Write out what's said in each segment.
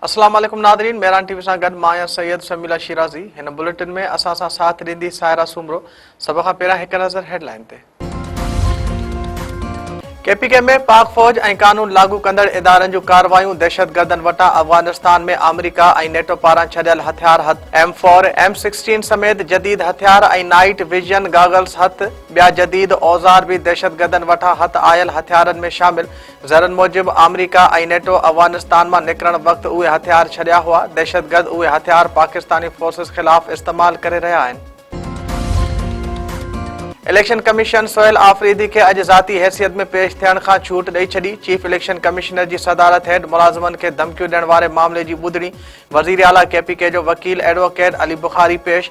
अस्सलाम वालेकुम Nadreen, Mehran TV सां गॾु मां आहियां सैयद शमीला शिराज़ी। हिन बुलेटिन में असां सां साथ ॾींदी सायरा सुमरो। सभ खां पहिरियां हिकु नज़र हेडलाइन ते। केपीके में पाक फ़ौज ऐं कानून लागू कंदड़ इदारनि जूं कार्रवायूं दहशतगर्दनि वटां अफ़गानिस्तान में अमरीका ऐं नेटो पारां छॾियल हथियार हथ M4 M16 समेत जदीद हथियार ऐं नाइट विजन गॉगल्स हथ। ॿिया जदीद औज़ार बि दहशतगर्दनि वटां हथ आयल हथियारनि में शामिल। ज़रनि मूजिबि अमरीका ऐं नेटो अफ़गानिस्तान मां निकिरण वक़्तु उहे हथियार छॾिया हुआ। दहशतगर्द उहे हथियार पाकिस्तानी फोर्सिस ख़िलाफ़ इस्तेमाल करे रहिया आहिनि। इलेक्शन कमीशन सोहेल आफरीदी खे अॼु ज़ाती हैसियत में पेश थियण खां छूट ॾेई छॾी। चीफ इलेक्शन कमिश्नर जी सदारत हेठि मुलाज़िमनि खे धमकियूं ॾियण वारे मामले जी ॿुधणी। वज़ीर आला केपीके जो वकील एडवोकेट अली बुखारी पेश।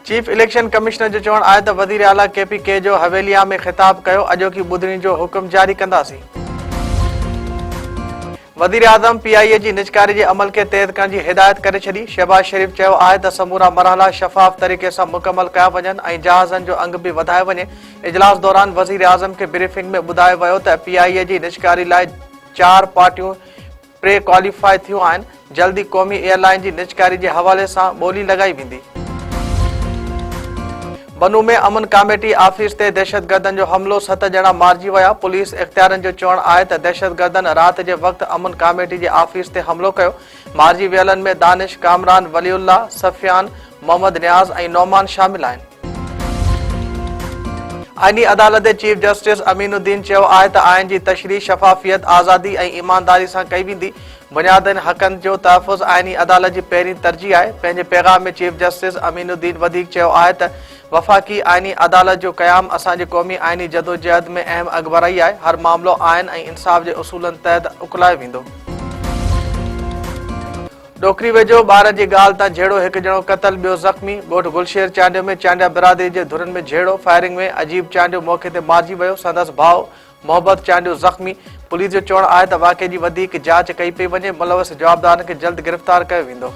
चीफ इलेक्शन कमिश्नर जो चवणु आहे त वज़ीर आला केपीके जो हवेलिया में ख़िताब कयो, अॼोकी ॿुधणी जो हुकुम जारी कंदासीं। वज़ीर आज़म PIA जी निजकारी जे अमल खे तेज़ करण जी हिदायत करे छॾी। शहबाज शरीफ़ चयो आहे त समूरा मरहला शफ़ाफ़ तरीक़े सां मुकमल कया वञनि ऐं जहाज़नि जो अंग बि वधाए वञे। इजलास दौरान वज़ीर आज़म खे ब्रीफिंग में ॿुधायो वियो त PIA जी निजकारी लाइ 4 पार्टियूं प्रे क्वालिफाई थियूं आहिनि। जल्दी क़ौमी एयरलाइन जी निजकारी जे हवाले सां ॿोली लॻाई वेंदी। बनू में अमन कमेटी ऑफिस ते दहशतगर्दनि जो हमलो, 7 ॼणा मारिजी विया। पुलिस इख़्तियारनि जो चवणु आहे त दहशतगर्दनि राति जे वक़्तु अमन कमेटी जे ऑफिस ते हमलो कयो। मारिजी वियलनि में दानिश, कामरान, वलीउल्लाह, सफ़ियान, मोहम्मद नियाज़ ऐं नौमान शामिल आहिनि। आईनी अदालत जे चीफ जस्टिस अमीनुद्दीन चयो आहे त आइन जी तशरीह शफ़ाफ़ियत, आज़ादी ऐं ईमानदारी सां कई वेंदी। बुनियादनि हक़नि जो तहफ़ुज़ आईनी अदालत जी पहिरीं तरजीह आहे। पंहिंजे पैगाम में चीफ जस्टिस अमीनुद्दीन वधीक चयो आहे त वफ़ाक़ी आईनी अदालत जो क़याम असांजे क़ौमी आईनी जदोजहद में अहम अॻुवाई आहे। हर मामिलो आइन ऐं इंसाफ़ जे उसूलनि तहत उकलायो वेंदो। डोकरी वेझो ॿार जी ॻाल्हि तां झेड़ो, हिकु ॼणो क़तल, ॿियो ज़ख़्मी। ॻोठ गुलशेर चांडियो में चांडिया बिरादरी जे धुरनि में झेड़ो। फायरिंग में अजीब चांडियो मौक़े ते मारिजी वियो। संदसि भाउ मोहब्बत चांडियो ज़ख़्मी। पुलिस जो चवणु आहे त वाक़े जी वधीक जांच कई पई वञे। मुलविस जवाबदारनि खे जल्द गिरफ़्तार कयो वेंदो।